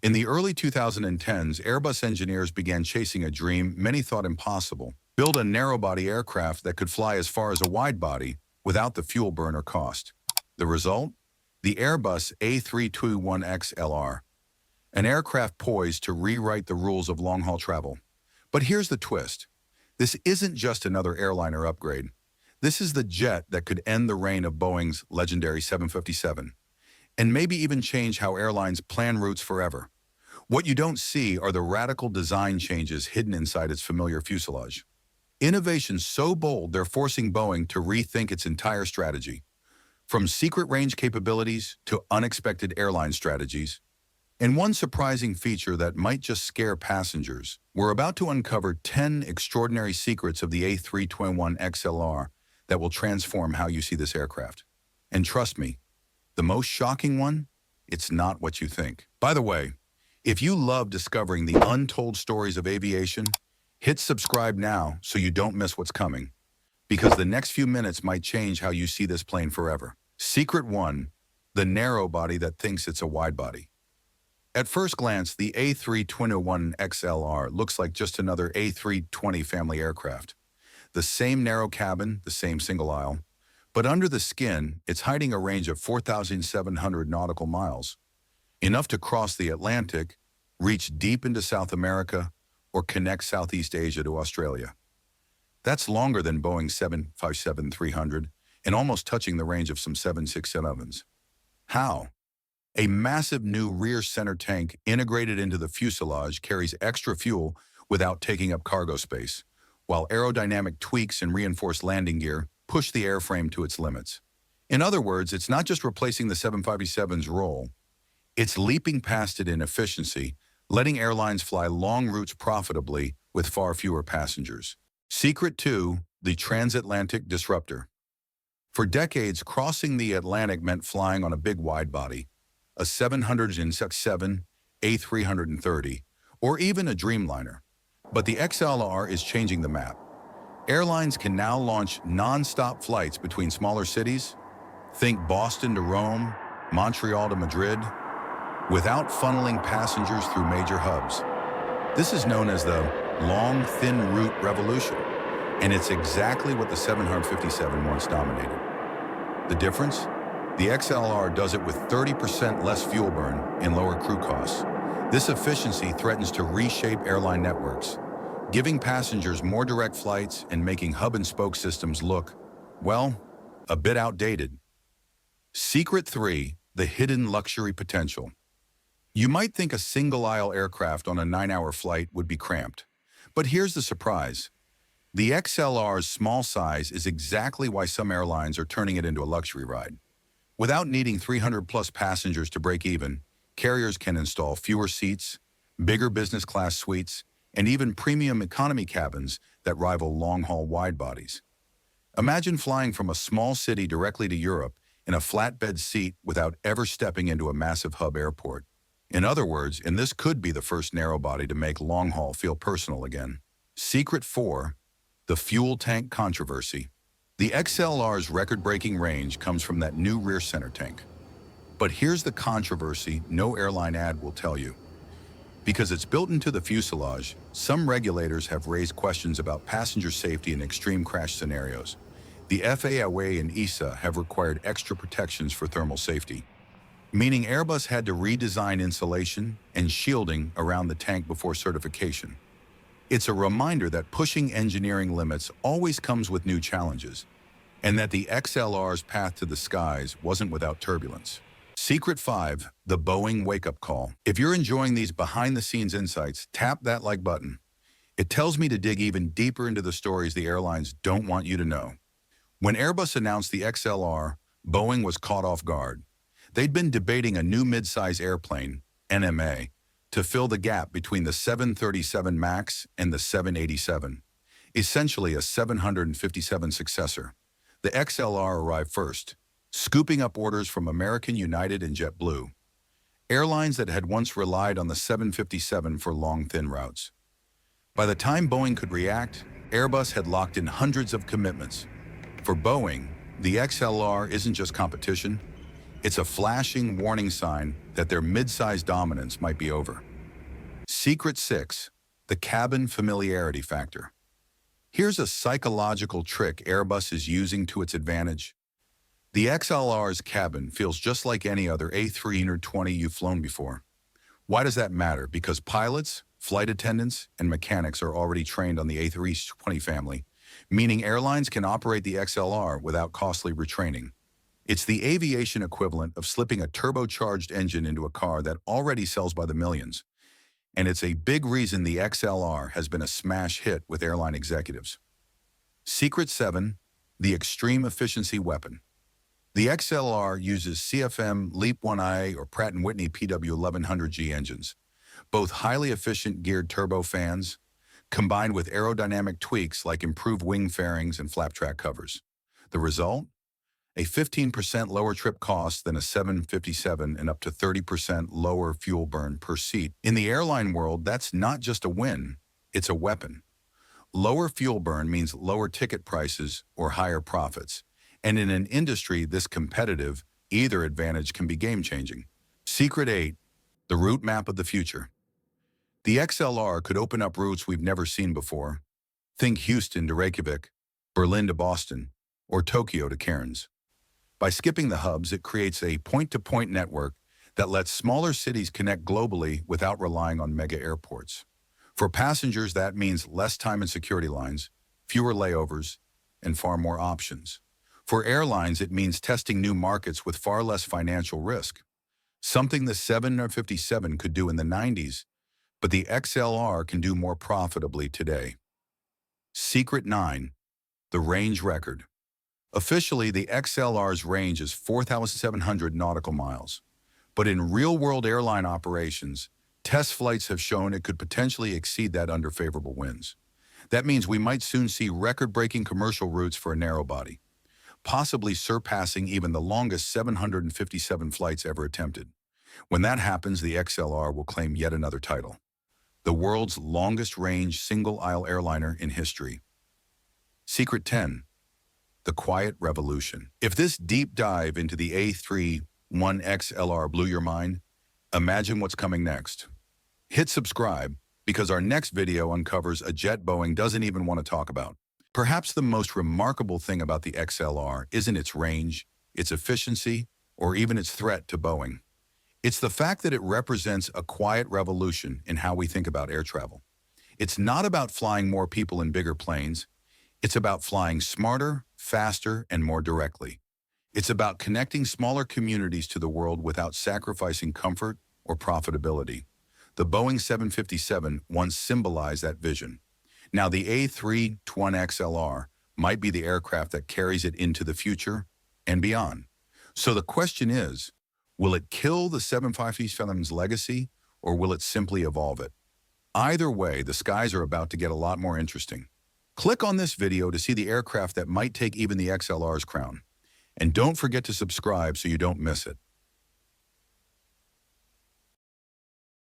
In the early 2010s, Airbus engineers began chasing a dream many thought impossible: build a narrow-body aircraft that could fly as far as a wide-body without the fuel burn or cost. The result? The Airbus A321XLR, an aircraft poised to rewrite the rules of long-haul travel. But here's the twist. This isn't just another airliner upgrade. This is the jet that could end the reign of Boeing's legendary 757, and maybe even change how airlines plan routes forever. What you don't see are the radical design changes hidden inside its familiar fuselage. Innovation so bold they're forcing Boeing to rethink its entire strategy. From secret range capabilities to unexpected airline strategies. And one surprising feature that might just scare passengers, we're about to uncover 10 extraordinary secrets of the A321XLR that will transform how you see this aircraft. And trust me, the most shocking one, it's not what you think. By the way, if you love discovering the untold stories of aviation, hit subscribe now so you don't miss what's coming, because the next few minutes might change how you see this plane forever. Secret 1, the narrow body that thinks it's a wide body. At first glance, the A321XLR looks like just another A320 family aircraft. The same narrow cabin, the same single aisle, but under the skin, it's hiding a range of 4,700 nautical miles, enough to cross the Atlantic, reach deep into South America, or connect Southeast Asia to Australia. That's longer than Boeing's 757-300 and almost touching the range of some 767s. How? A massive new rear center tank integrated into the fuselage carries extra fuel without taking up cargo space, while aerodynamic tweaks and reinforced landing gear push the airframe to its limits. In other words, it's not just replacing the 757's role, it's leaping past it in efficiency, letting airlines fly long routes profitably with far fewer passengers. Secret 2, the Transatlantic Disruptor. For decades, crossing the Atlantic meant flying on a big wide-body, a 767, A330, or even a Dreamliner. But the XLR is changing the map. Airlines can now launch non-stop flights between smaller cities, think Boston to Rome, Montreal to Madrid, without funneling passengers through major hubs. This is known as the long, thin route revolution, and it's exactly what the 757 once dominated. The difference? The XLR does it with 30% less fuel burn and lower crew costs. This efficiency threatens to reshape airline networks, giving passengers more direct flights and making hub-and-spoke systems look, well, a bit outdated. Secret 3, the hidden luxury potential. You might think a single-aisle aircraft on a 9-hour flight would be cramped. But here's the surprise. The XLR's small size is exactly why some airlines are turning it into a luxury ride. Without needing 300-plus passengers to break even, carriers can install fewer seats, bigger business-class suites, and even premium economy cabins that rival long-haul wide-bodies. Imagine flying from a small city directly to Europe in a flatbed seat without ever stepping into a massive hub airport. In other words, and this could be the first narrow-body to make long-haul feel personal again. Secret 4, the fuel tank controversy. The XLR's record-breaking range comes from that new rear center tank. But here's the controversy no airline ad will tell you. Because it's built into the fuselage, some regulators have raised questions about passenger safety in extreme crash scenarios. The FAA and EASA have required extra protections for thermal safety, meaning Airbus had to redesign insulation and shielding around the tank before certification. It's a reminder that pushing engineering limits always comes with new challenges, and that the XLR's path to the skies wasn't without turbulence. Secret 5, the Boeing wake-up call. If you're enjoying these behind-the-scenes insights, tap that like button. It tells me to dig even deeper into the stories the airlines don't want you to know. When Airbus announced the XLR, Boeing was caught off guard. They'd been debating a new midsize airplane, NMA, to fill the gap between the 737 MAX and the 787, essentially a 757 successor. The XLR arrived first, scooping up orders from American, United, and JetBlue, airlines that had once relied on the 757 for long, thin routes. By the time Boeing could react, Airbus had locked in hundreds of commitments. For Boeing, the XLR isn't just competition, It's a flashing warning sign that their mid-size dominance might be over. Secret 6. The cabin familiarity factor. Here's a psychological trick Airbus is using to its advantage. The XLR's cabin feels just like any other A320 you've flown before. Why does that matter? Because pilots, flight attendants, and mechanics are already trained on the A320 family, meaning airlines can operate the XLR without costly retraining. It's the aviation equivalent of slipping a turbocharged engine into a car that already sells by the millions. And it's a big reason the XLR has been a smash hit with airline executives. Secret 7. The extreme efficiency weapon. The XLR uses CFM LEAP 1IA or Pratt & Whitney PW1100G engines, both highly efficient geared turbofans, combined with aerodynamic tweaks like improved wing fairings and flap track covers. The result? A 15% lower trip cost than a 757 and up to 30% lower fuel burn per seat. In the airline world, that's not just a win, it's a weapon. Lower fuel burn means lower ticket prices or higher profits. And in an industry this competitive, either advantage can be game-changing. Secret 8. The route map of the future. The XLR could open up routes we've never seen before. Think Houston to Reykjavik, Berlin to Boston, or Tokyo to Cairns. By skipping the hubs, it creates a point-to-point network that lets smaller cities connect globally without relying on mega airports. For passengers, that means less time in security lines, fewer layovers, and far more options. For airlines, it means testing new markets with far less financial risk, something the 757 could do in the 90s, but the XLR can do more profitably today. Secret 9. The range record. Officially, the XLR's range is 4,700 nautical miles, but in real-world airline operations, test flights have shown it could potentially exceed that under favorable winds. That means we might soon see record-breaking commercial routes for a narrow-body, possibly surpassing even the longest 757 flights ever attempted. When that happens, the XLR will claim yet another title, the world's longest-range single-aisle airliner in history. Secret 10. The quiet revolution. If this deep dive into the A321XLR blew your mind, imagine what's coming next. Hit subscribe, because our next video uncovers a jet Boeing doesn't even want to talk about. Perhaps the most remarkable thing about the XLR isn't its range, its efficiency, or even its threat to Boeing. It's the fact that it represents a quiet revolution in how we think about air travel. It's not about flying more people in bigger planes. It's about flying smarter, faster, and more directly. It's about connecting smaller communities to the world without sacrificing comfort or profitability. The Boeing 757 once symbolized that vision. Now the A321XLR might be the aircraft that carries it into the future and beyond. So the question is, will it kill the 757's legacy, or will it simply evolve it? Either way, the skies are about to get a lot more interesting. Click on this video to see the aircraft that might take even the XLR's crown. And don't forget to subscribe so you don't miss it.